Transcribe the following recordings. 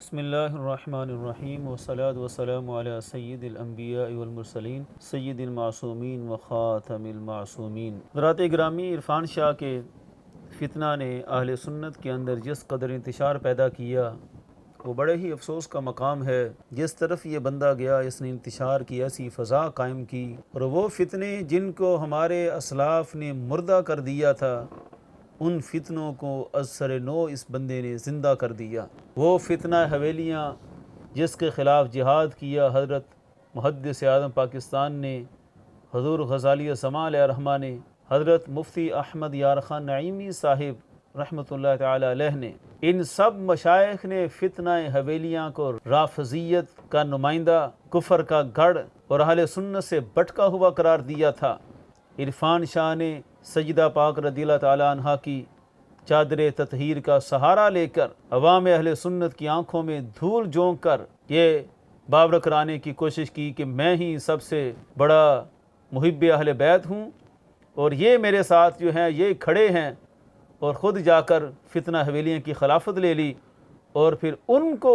بسم اللہ الرحمن الرحیم والصلاة والسلام علی سید الانبیاء والمرسلین سید المعصومین و خاتم المعصومین۔ حضرات گرامی، عرفان شاہ کے فتنہ نے اہل سنت کے اندر جس قدر انتشار پیدا کیا وہ بڑے ہی افسوس کا مقام ہے۔ جس طرف یہ بندہ گیا اس نے انتشار کی ایسی فضا قائم کی، اور وہ فتنے جن کو ہمارے اسلاف نے مردہ کر دیا تھا ان فتنوں کو از سر نو اس بندے نے زندہ کر دیا۔ وہ فتنہ حویلیاں جس کے خلاف جہاد کیا حضرت محدث اعظم پاکستان نے، حضور غزالی زمان علیہ رحمہ نے، حضرت مفتی احمد یار خان نعیمی صاحب رحمۃ اللہ تعالی علیہ نے، ان سب مشائخ نے فتنہ حویلیاں کو رافضیت کا نمائندہ، کفر کا گڑھ اور اہل سنت سے بٹکا ہوا قرار دیا تھا۔ عرفان شاہ نے سجدہ پاک رضی اللہ تعالیٰ عنہ کی چادر تطہیر کا سہارا لے کر عوام اہل سنت کی آنکھوں میں دھول جھونک کر یہ باور کرانے کی کوشش کی کہ میں ہی سب سے بڑا محب اہل بیت ہوں اور یہ میرے ساتھ جو ہیں یہ کھڑے ہیں، اور خود جا کر فتنہ حویلیاں کی خلافت لے لی اور پھر ان کو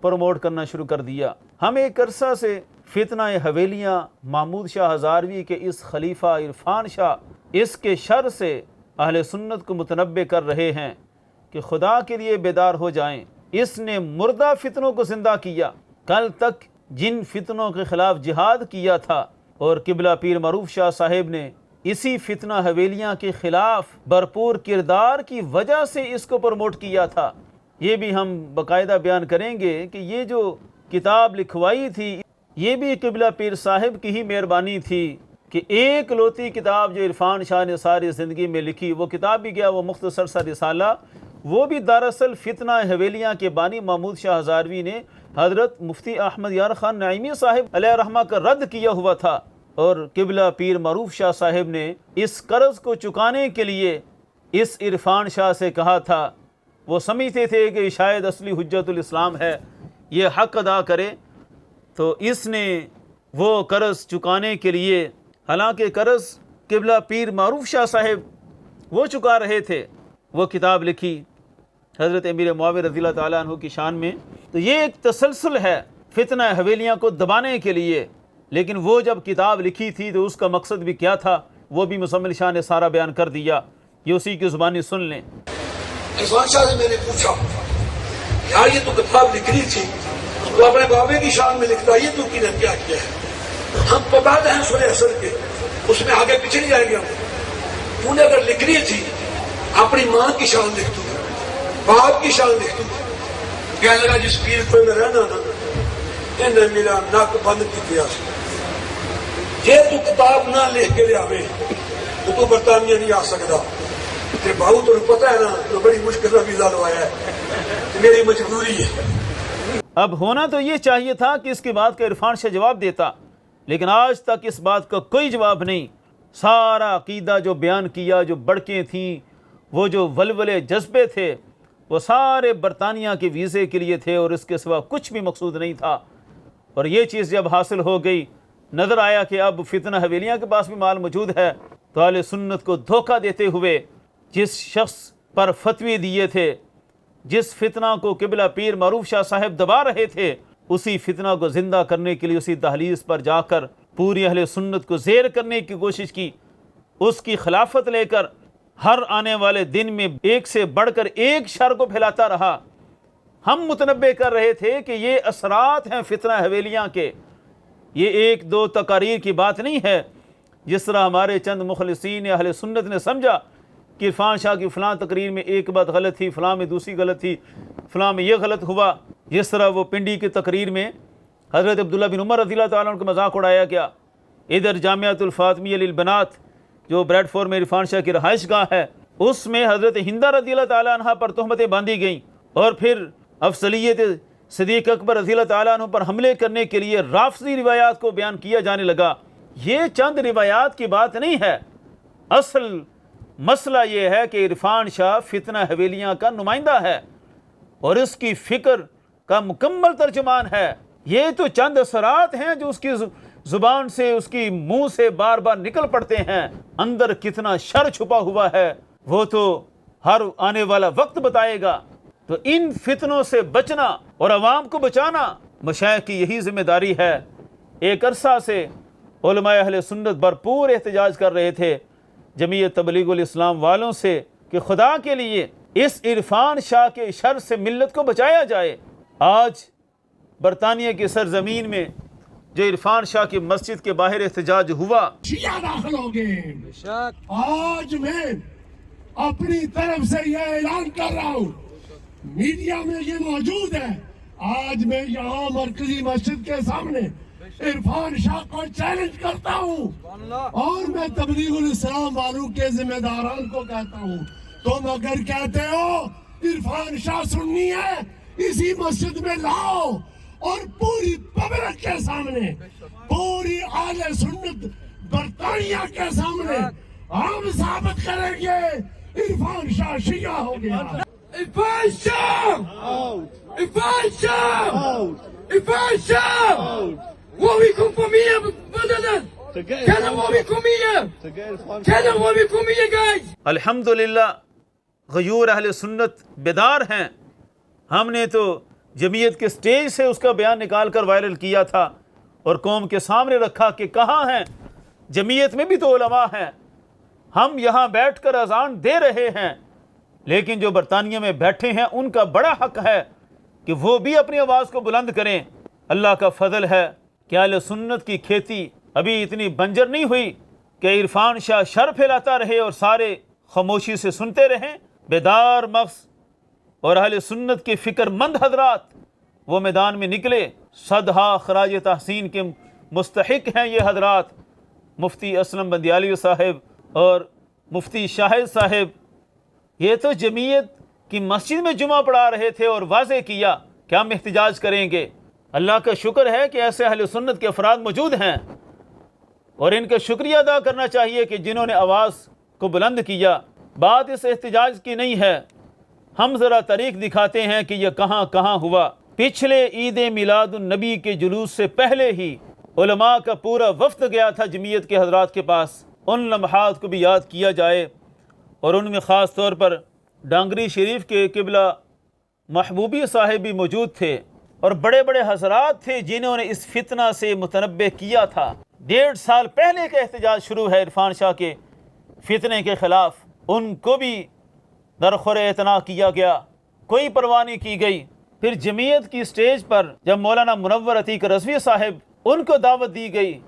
پروموٹ کرنا شروع کر دیا۔ ہم ایک عرصہ سے فتنہ حویلیاں محمود شاہ ہزاروی کے اس خلیفہ عرفان شاہ اس کے شر سے اہل سنت کو متنبع کر رہے ہیں کہ خدا کے لیے بیدار ہو جائیں۔ اس نے مردہ فتنوں کو زندہ کیا۔ کل تک جن فتنوں کے خلاف جہاد کیا تھا اور قبلہ پیر معروف شاہ صاحب نے اسی فتنہ حویلیاں کے خلاف بھرپور کردار کی وجہ سے اس کو پروموٹ کیا تھا، یہ بھی ہم باقاعدہ بیان کریں گے کہ یہ جو کتاب لکھوائی تھی یہ بھی قبلہ پیر صاحب کی ہی مہربانی تھی کہ ایک لوتی کتاب جو عرفان شاہ نے ساری زندگی میں لکھی وہ کتاب بھی گیا، وہ مختصر سا رسالہ، وہ بھی دراصل فتنہ حویلیاں کے بانی محمود شاہ ہزاروی نے حضرت مفتی احمد یار خان نعیمی صاحب علیہ رحمہ کا رد کیا ہوا تھا، اور قبلہ پیر معروف شاہ صاحب نے اس قرض کو چکانے کے لیے اس عرفان شاہ سے کہا تھا، وہ سمجھتے تھے کہ شاید اصلی حجت الاسلام ہے، یہ حق ادا کرے، تو اس نے وہ قرض چکانے کے لیے، حالانکہ قرض قبلہ پیر معروف شاہ صاحب وہ چکا رہے تھے، وہ کتاب لکھی حضرت امیر معاویہ رضی اللہ تعالیٰ عنہ کی شان میں۔ تو یہ ایک تسلسل ہے فتنہ حویلیاں کو دبانے کے لیے، لیکن وہ جب کتاب لکھی تھی تو اس کا مقصد بھی کیا تھا وہ بھی مزمل شاہ نے سارا بیان کر دیا، یہ اسی کی زبانی سن لیں۔ عرفان شاہ سے میں نے پوچھا یار یہ تو کتاب لکھ رہی تھی تو اپنے بابے کی شان میں لکھتا، یہ تو کیا ہے؟ ہم پابند ہیں سورہ اثر کے، اس میں آگے پیچھے نہیں جائیں گے ہم۔ تو نے اگر لکھ رہی تھی اپنی ماں کی شان لکھ دوں، باپ کی شان لکھ دوں۔ کہنے لگا جس پیر کو میں رہنا نا انہیں میرا نک بند کی دیا، جے تو کتاب نہ لکھ کے لے آوے تو برطانیہ نہیں آ سکتا، تے بہو تو پتہ ہے نا تو بڑی مشکل سے ویزا لوایا ہے، میری مجبوری ہے۔ اب ہونا تو یہ چاہیے تھا کہ اس کی بات کا عرفان شاہ جواب دیتا، لیکن آج تک اس بات کا کوئی جواب نہیں۔ سارا عقیدہ جو بیان کیا، جو بڑکیں تھیں، وہ جو ولولے جذبے تھے، وہ سارے برطانیہ کے ویزے کے لیے تھے اور اس کے سوا کچھ بھی مقصود نہیں تھا۔ اور یہ چیز جب حاصل ہو گئی، نظر آیا کہ اب فتنہ حویلیاں کے پاس بھی مال موجود ہے، تو اہل سنت کو دھوکہ دیتے ہوئے جس شخص پر فتوی دیے تھے، جس فتنہ کو قبلہ پیر معروف شاہ صاحب دبا رہے تھے، اسی فتنہ کو زندہ کرنے کے لیے اسی دہلیز پر جا کر پوری اہل سنت کو زیر کرنے کی کوشش کی، اس کی خلافت لے کر ہر آنے والے دن میں ایک سے بڑھ کر ایک شر کو پھیلاتا رہا۔ ہم متنبع کر رہے تھے کہ یہ اثرات ہیں فتنہ حویلیاں کے، یہ ایک دو تقاریر کی بات نہیں ہے، جس طرح ہمارے چند مخلصین اہل سنت نے سمجھا کہ عرفان شاہ کی فلاں تقریر میں ایک بات غلط تھی، فلاں میں دوسری غلط تھی، فلاں میں یہ غلط ہوا۔ جس طرح وہ پنڈی کی تقریر میں حضرت عبداللہ بن عمر رضی اللہ تعالیٰ عنہ کا مذاق اڑایا گیا، ادھر جامعۃ الفاطمیہ للبنات جو بریڈ فور میں عرفان شاہ کی رہائش گاہ ہے، اس میں حضرت ہندہ رضی اللہ تعالیٰ عنہ پر تہمتیں باندھی گئیں، اور پھر افضلیت صدیق اکبر رضی اللہ تعالیٰ عنہ پر حملے کرنے کے لیے رافضی روایات کو بیان کیا جانے لگا۔ یہ چند روایات کی بات نہیں ہے، اصل مسئلہ یہ ہے کہ عرفان شاہ فتنہ حویلیاں کا نمائندہ ہے اور اس کی فکر کا مکمل ترجمان ہے۔ یہ تو چند اثرات ہیں جو اس کی زبان سے، اس کی منہ سے بار بار نکل پڑتے ہیں، اندر کتنا شر چھپا ہوا ہے وہ تو ہر آنے والا وقت بتائے گا۔ تو تو ان فتنوں سے بچنا اور عوام کو بچانا مشائخ کی یہی ذمہ داری ہے۔ ایک عرصہ سے علماء اہل سنت بھرپور احتجاج کر رہے تھے جمعیت تبلیغ الاسلام والوں سے کہ خدا کے لیے اس عرفان شاہ کے شر سے ملت کو بچایا جائے۔ آج برطانیہ کی سرزمین میں جو عرفان شاہ کی مسجد کے باہر احتجاج ہوا، شیعہ داخل ہو گئے۔ آج میں اپنی طرف سے یہ اعلان کر رہا ہوں، میڈیا میں یہ موجود ہے، آج میں یہاں مرکزی مسجد کے سامنے عرفان شاہ کو چیلنج کرتا ہوں اور میں تبلیغ الاسلام والوں کے ذمہ داران کو کہتا ہوں، تم اگر کہتے ہو عرفان شاہ سنی ہے، اسی مسجد میں لاؤ اور پوری پبلک کے سامنے، پوری اہل سنت برطانیہ کے سامنے ہم ثابت کریں گے عرفان شاہ شیعہ ہو گیا۔ عرفان شاہ! عرفان شاہ! عرفان شاہ! What we come from here, brothers? Tell them what we come here. Tell them what we come here, guys. الحمدللہ غیور اہل سنت بیدار ہیں۔ ہم نے تو جمعیت کے سٹیج سے اس کا بیان نکال کر وائرل کیا تھا اور قوم کے سامنے رکھا کہ کہاں ہیں، جمعیت میں بھی تو علماء ہیں، ہم یہاں بیٹھ کر اذان دے رہے ہیں، لیکن جو برطانیہ میں بیٹھے ہیں ان کا بڑا حق ہے کہ وہ بھی اپنی آواز کو بلند کریں۔ اللہ کا فضل ہے کہ اہل سنت کی کھیتی ابھی اتنی بنجر نہیں ہوئی کہ عرفان شاہ شر پھیلاتا رہے اور سارے خاموشی سے سنتے رہیں۔ بیدار مغز اور اہل سنت کے فکر مند حضرات وہ میدان میں نکلے، صدہا خراج تحسین کے مستحق ہیں یہ حضرات، مفتی اسلم بندیالوی صاحب اور مفتی شاہد صاحب۔ یہ تو جمعیت کی مسجد میں جمعہ پڑھا رہے تھے اور واضح کیا کہ ہم احتجاج کریں گے۔ اللہ کا شکر ہے کہ ایسے اہل سنت کے افراد موجود ہیں اور ان کا شکریہ ادا کرنا چاہیے کہ جنہوں نے آواز کو بلند کیا۔ بات اس احتجاج کی نہیں ہے، ہم ذرا تاریخ دکھاتے ہیں کہ یہ کہاں کہاں ہوا۔ پچھلے عید میلاد النبی کے جلوس سے پہلے ہی علماء کا پورا وفد گیا تھا جمعیت کے حضرات کے پاس۔ ان لمحات کو بھی یاد کیا جائے اور ان میں خاص طور پر ڈانگری شریف کے قبلہ محبوبی صاحب بھی موجود تھے اور بڑے بڑے حضرات تھے جنہوں نے اس فتنہ سے متنبہ کیا تھا۔ 1.5 سال پہلے کا احتجاج شروع ہے عرفان شاہ کے فتنے کے خلاف، ان کو بھی درخور اعتنا کیا گیا، کوئی پرواہ نہیں کی گئی۔ پھر جمعیت کی سٹیج پر جب مولانا منور عتیق رضوی صاحب، ان کو دعوت دی گئی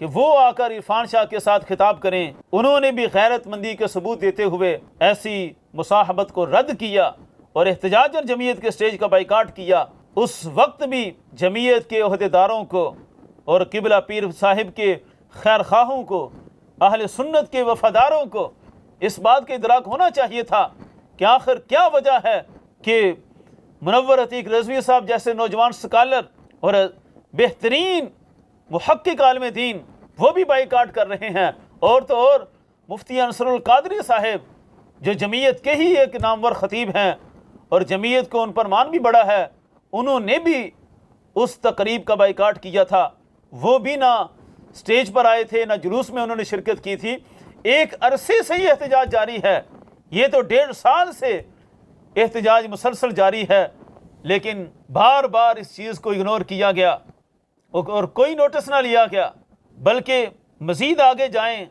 کہ وہ آ کر عرفان شاہ کے ساتھ خطاب کریں، انہوں نے بھی غیرت مندی کے ثبوت دیتے ہوئے ایسی مصاحبت کو رد کیا اور احتجاجاً جمعیت کے سٹیج کا بائیکاٹ کیا۔ اس وقت بھی جمعیت کے عہدیداروں کو اور قبلہ پیر صاحب کے خیر خواہوں کو، اہل سنت کے وفاداروں کو اس بات کا ادراک ہونا چاہیے تھا کہ آخر کیا وجہ ہے کہ منور عتیق رضوی صاحب جیسے نوجوان سکالر اور بہترین محقق عالم دین وہ بھی بائیکاٹ کر رہے ہیں، اور تو اور مفتی انصر القادری صاحب جو جمعیت کے ہی ایک نامور خطیب ہیں اور جمعیت کو ان پر مان بھی بڑا ہے، انہوں نے بھی اس تقریب کا بائیکاٹ کیا تھا۔ وہ بھی نہ سٹیج پر آئے تھے، نہ جلوس میں انہوں نے شرکت کی تھی۔ ایک عرصے سے یہ احتجاج جاری ہے، یہ تو 1.5 سال سے احتجاج مسلسل جاری ہے، لیکن بار بار اس چیز کو اگنور کیا گیا اور کوئی نوٹس نہ لیا گیا۔ بلکہ مزید آگے جائیں،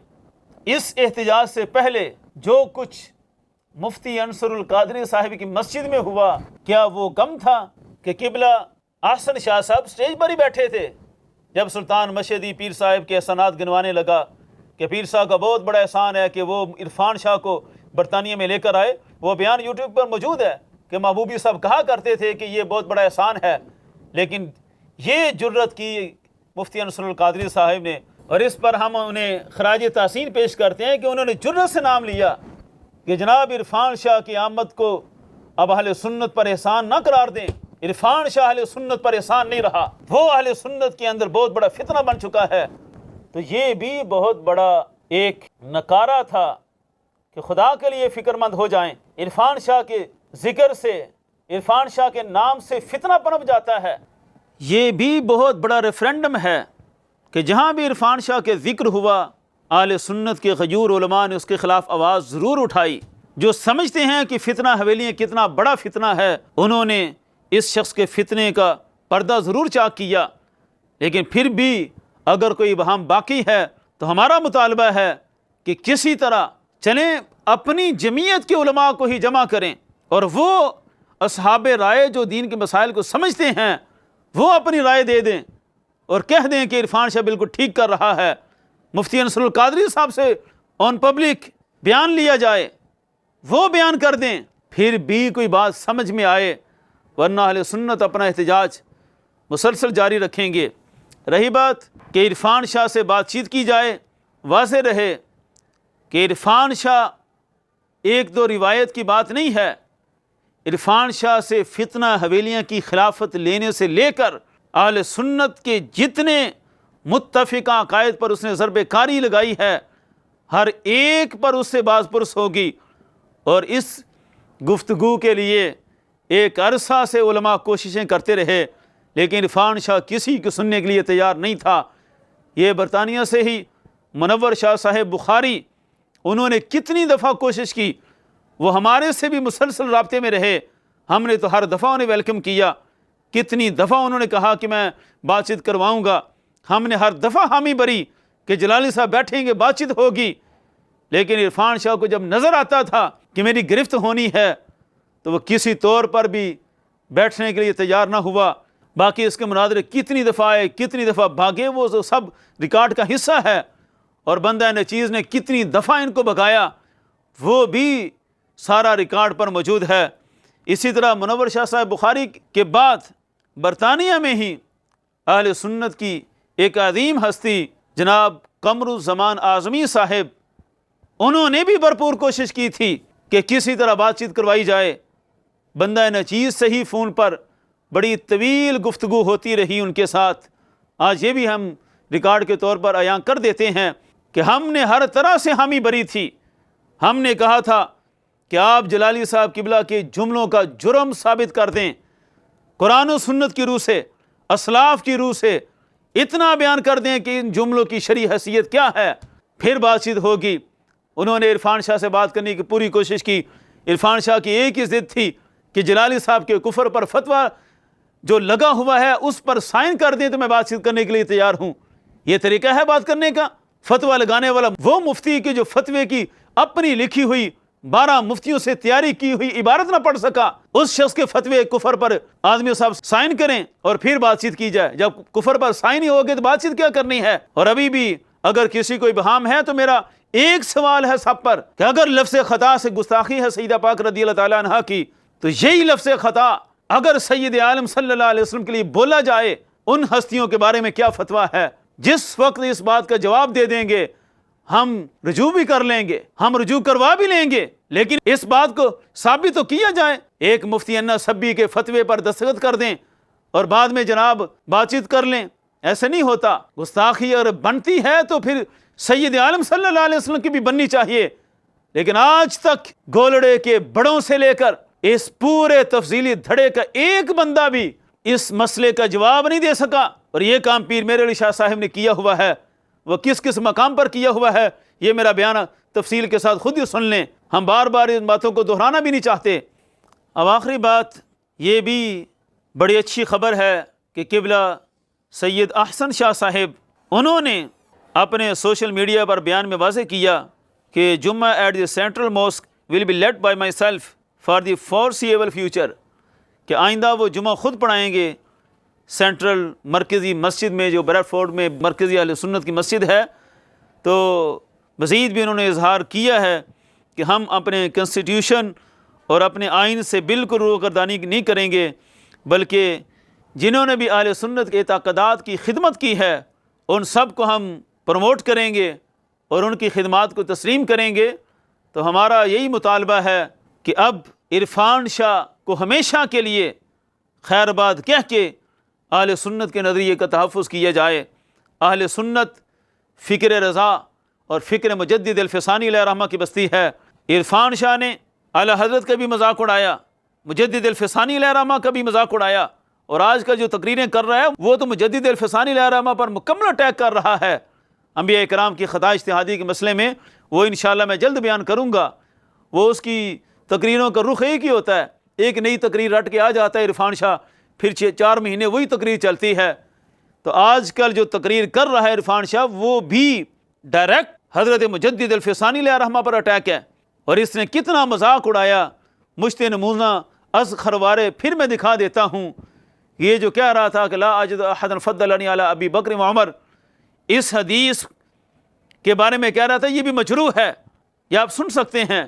اس احتجاج سے پہلے جو کچھ مفتی انصر القادری صاحب کی مسجد میں ہوا، کیا وہ کم تھا کہ قبلہ احسن شاہ صاحب سٹیج پر ہی بیٹھے تھے جب سلطان مشہدی پیر صاحب کے احسانات گنوانے لگا کہ پیر صاحب کا بہت بڑا احسان ہے کہ وہ عرفان شاہ کو برطانیہ میں لے کر آئے۔ وہ بیان یوٹیوب پر موجود ہے کہ محبوبی صاحب کہا کرتے تھے کہ یہ بہت بڑا احسان ہے، لیکن یہ جرت کی مفتی انصر القادری صاحب نے، اور اس پر ہم انہیں خراج تحسین پیش کرتے ہیں کہ انہوں نے جرت سے نام لیا کہ جناب عرفان شاہ کی آمد کو اب اہل سنت پر احسان نہ قرار دیں۔ عرفان شاہ اہل سنت پر احسان نہیں رہا، وہ اہل سنت کے اندر بہت بڑا فتنہ بن چکا ہے۔ تو یہ بھی بہت بڑا ایک نکارہ تھا کہ خدا کے لیے فکر مند ہو جائیں۔ عرفان شاہ کے ذکر سے، عرفان شاہ کے نام سے فتنہ پنپ جاتا ہے۔ یہ بھی بہت بڑا ریفرینڈم ہے کہ جہاں بھی عرفان شاہ کے ذکر ہوا، اہل سنت کے غیور علماء نے اس کے خلاف آواز ضرور اٹھائی۔ جو سمجھتے ہیں کہ فتنہ حویلیاں کتنا بڑا فتنہ ہے، انہوں نے اس شخص کے فتنے کا پردہ ضرور چاک کیا، لیکن پھر بھی اگر کوئی ابہام باقی ہے تو ہمارا مطالبہ ہے کہ کسی طرح چلیں اپنی جمعیت کے علماء کو ہی جمع کریں، اور وہ اصحاب رائے جو دین کے مسائل کو سمجھتے ہیں وہ اپنی رائے دے دیں اور کہہ دیں کہ عرفان شاہ بالکل ٹھیک کر رہا ہے۔ مفتی انصر القادری صاحب سے آن پبلک بیان لیا جائے، وہ بیان کر دیں، پھر بھی کوئی بات سمجھ میں آئے، ورنہ اہل سنت اپنا احتجاج مسلسل جاری رکھیں گے۔ رہی بات کہ عرفان شاہ سے بات چیت کی جائے، واضح رہے کہ عرفان شاہ ایک دو روایت کی بات نہیں ہے، عرفان شاہ سے فتنہ حویلیاں کی خلافت لینے سے لے کر اہل سنت کے جتنے متفقہ عقائد پر اس نے ضرب کاری لگائی ہے، ہر ایک پر اس سے باز پرس ہوگی، اور اس گفتگو کے لیے ایک عرصہ سے علماء کوششیں کرتے رہے، لیکن عرفان شاہ کسی کو سننے کے لیے تیار نہیں تھا۔ یہ برطانیہ سے ہی منور شاہ صاحب بخاری، انہوں نے کتنی دفعہ کوشش کی، وہ ہمارے سے بھی مسلسل رابطے میں رہے، ہم نے تو ہر دفعہ انہیں ویلکم کیا، کتنی دفعہ انہوں نے کہا کہ میں بات چیت کرواؤں گا، ہم نے ہر دفعہ حامی بری کہ جلالی صاحب بیٹھیں گے بات چیت ہوگی، لیکن عرفان شاہ کو جب نظر آتا تھا کہ میری گرفت ہونی ہے تو وہ کسی طور پر بھی بیٹھنے کے لیے تیار نہ ہوا۔ باقی اس کے مناظرے کتنی دفعہ آئے، کتنی دفعہ بھاگے، وہ تو سب ریکارڈ کا حصہ ہے، اور بندہ نچیز نے کتنی دفعہ ان کو بھگایا، وہ بھی سارا ریکارڈ پر موجود ہے۔ اسی طرح منور شاہ صاحب بخاری کے بعد برطانیہ میں ہی اہل سنت کی ایک عظیم ہستی جناب قمر الزمان اعظمی صاحب، انہوں نے بھی بھرپور کوشش کی تھی کہ کسی طرح بات چیت کروائی جائے۔ بندہ نچیز سے ہی فون پر بڑی طویل گفتگو ہوتی رہی ان کے ساتھ۔ آج یہ بھی ہم ریکارڈ کے طور پر عیاں کر دیتے ہیں کہ ہم نے ہر طرح سے حامی بری تھی، ہم نے کہا تھا کہ آپ جلالی صاحب قبلہ کے جملوں کا جرم ثابت کر دیں، قرآن و سنت کی روح سے، اسلاف کی روح سے اتنا بیان کر دیں کہ ان جملوں کی شرعی حیثیت کیا ہے، پھر بات چیت ہوگی۔ انہوں نے عرفان شاہ سے بات کرنے کی پوری کوشش کی۔ عرفان شاہ کی ایک ہی ضد تھی کہ جلالی صاحب کے کفر پر فتویٰ جو لگا ہوا ہے اس پر سائن کر دیں تو میں بات چیت کرنے کے لیے تیار ہوں۔ یہ طریقہ ہے بات کرنے کا؟ فتویٰ لگانے والا وہ مفتی کہ جو فتوے کی اپنی لکھی ہوئی 12 مفتیوں سے تیاری کی ہوئی عبارت نہ پڑھ سکا، اس شخص کے فتوے کفر پر آدمی صاحب سائن کریں اور پھر بات چیت کی جائے؟ جب کفر پر سائن ہی ہوگے تو بات چیت کیا کرنی ہے؟ اور ابھی بھی اگر کسی کو ابہام ہے تو میرا ایک سوال ہے سب پر کہ اگر لفظ خطا سے گستاخی ہے سیدہ پاک رضی اللہ تعالیٰ عنہا کی، تو یہی لفظ خطا اگر سید عالم صلی اللہ علیہ وسلم کے لیے بولا جائے، ان ہستیوں کے بارے میں کیا فتویٰ ہے؟ جس وقت اس بات کا جواب دے دیں گے ہم رجوع بھی کر لیں گے، ہم رجوع کروا بھی لیں گے، لیکن اس بات کو ثابت تو کیا جائے۔ ایک مفتی انا سبی کے فتوے پر دستخط کر دیں اور بعد میں جناب بات چیت کر لیں، ایسے نہیں ہوتا۔ گستاخی اور بنتی ہے تو پھر سید عالم صلی اللہ علیہ وسلم کی بھی بننی چاہیے، لیکن آج تک گولڑے کے بڑوں سے لے کر اس پورے تفصیلی دھڑے کا ایک بندہ بھی اس مسئلے کا جواب نہیں دے سکا۔ اور یہ کام پیر میرے علی شاہ صاحب نے کیا ہوا ہے، وہ کس کس مقام پر کیا ہوا ہے یہ میرا بیان تفصیل کے ساتھ خود ہی سن لیں، ہم بار بار ان باتوں کو دہرانا بھی نہیں چاہتے۔ اب آخری بات یہ بھی بڑی اچھی خبر ہے کہ قبلہ سید احسن شاہ صاحب، انہوں نے اپنے سوشل میڈیا پر بیان میں واضح کیا کہ جمعہ at the central mosque will be led by myself for the foreseeable future, کہ آئندہ وہ جمعہ خود پڑھائیں گے سینٹرل مرکزی مسجد میں جو بریڈ فورڈ میں مرکزی اہل سنت کی مسجد ہے۔ تو مزید بھی انہوں نے اظہار کیا ہے کہ ہم اپنے کنسٹیٹیوشن اور اپنے آئین سے بالکل روگردانی نہیں کریں گے، بلکہ جنہوں نے بھی اہل سنت کے اعتقادات کی خدمت کی ہے ان سب کو ہم پروموٹ کریں گے اور ان کی خدمات کو تسلیم کریں گے۔ تو ہمارا یہی مطالبہ ہے کہ اب عرفان شاہ کو ہمیشہ کے لیے خیر باد کہہ کے اہل سنت کے نظریے کا تحفظ کیا جائے۔ اہل سنت فکر رضا اور فکر مجدد الفسانی علیہ رحمہ کی بستی ہے۔ عرفان شاہ نے اعلی حضرت کا بھی مذاق اڑایا، مجدد الفسانی علیہ رحمہ کا بھی مذاق اڑایا، اور آج کا جو تقریریں کر رہا ہے وہ تو مجدد الفسانی علیہ رحمہ پر مکمل اٹیک کر رہا ہے۔ انبیاء کرام کی خطا اجتہادی کے مسئلے میں وہ انشاءاللہ میں جلد بیان کروں گا۔ وہ اس کی تقریروں کا رخ ایک ہی ہوتا ہے، ایک نئی تقریر رٹ کے آ جاتا ہے عرفان شاہ، پھر 4 مہینے وہی تقریر چلتی ہے۔ تو آج کل جو تقریر کر رہا ہے عرفان شاہ وہ بھی ڈائریکٹ حضرت مجدد الفسانی علیہ رحمہ پر اٹیک ہے، اور اس نے کتنا مذاق اڑایا۔ مشت نمونہ از خروارے پھر میں دکھا دیتا ہوں، یہ جو کہہ رہا تھا کہ لا اجد احدا فضلنی علی ابی بکر و عمر، اس حدیث کے بارے میں کہہ رہا تھا، یہ بھی مجروح ہے، یہ آپ سن سکتے ہیں۔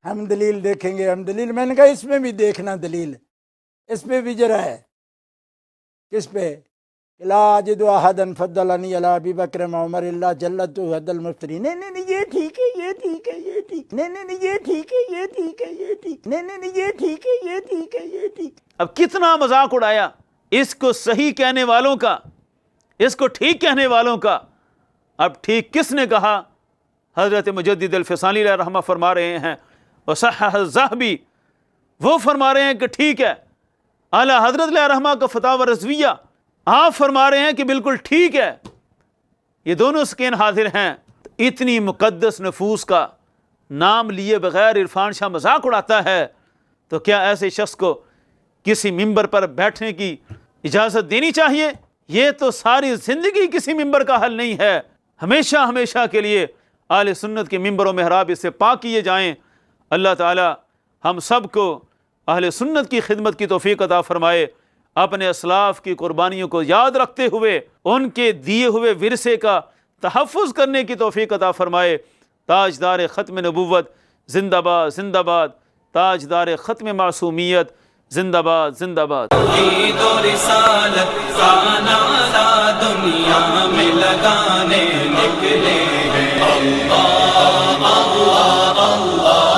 ہم دلیل دیکھیں گے، ہم دلیل، میں نے کہا اس میں بھی دیکھنا دلیل، اس پہ بھی ذرا ہے، کس پہ؟ لا اجد احدا فضلنی علی ابی بکر و عمر الا جلت حد المفتری، نہیں یہ ٹھیک ہے، یہ ٹھیک ہے، یہ ٹھیک، نہیں یہ ٹھیک ہے، یہ ٹھیک ہے، یہ ٹھیک، نہیں یہ ٹھیک ہے، یہ ٹھیک ہے، یہ ٹھیک۔ اب کتنا مذاق اڑایا اس کو صحیح کہنے والوں کا، اس کو ٹھیک کہنے والوں کا۔ اب ٹھیک کس نے کہا؟ حضرت مجدد الفسانی علیہ رحمہ فرما رہے ہیں، وصحح الذہبی، وہ فرما رہے ہیں کہ ٹھیک ہے۔ اعلیٰ حضرت علیہ رحمہ کا فتاوی رضویہ، آپ فرما رہے ہیں کہ بالکل ٹھیک ہے۔ یہ دونوں سکین حاضر ہیں۔ اتنی مقدس نفوس کا نام لیے بغیر عرفان شاہ مذاق اڑاتا ہے، تو کیا ایسے شخص کو کسی ممبر پر بیٹھنے کی اجازت دینی چاہیے؟ یہ تو ساری زندگی کسی ممبر کا حل نہیں ہے، ہمیشہ ہمیشہ کے لیے اہل سنت کے ممبر و محراب اس سے پاک کیے جائیں۔ اللہ تعالی ہم سب کو اہل سنت کی خدمت کی توفیق عطا فرمائے، اپنے اسلاف کی قربانیوں کو یاد رکھتے ہوئے ان کے دیے ہوئے ورثے کا تحفظ کرنے کی توفیق عطا فرمائے۔ تاجدار ختم نبوت زندہ باد، زندہ باد، تاجدار ختم معصومیت زندہ باد، زندہ باد۔ توحید و رسالت کا نعرہ دنیا میں لگانے نکلے ہیں، اللہ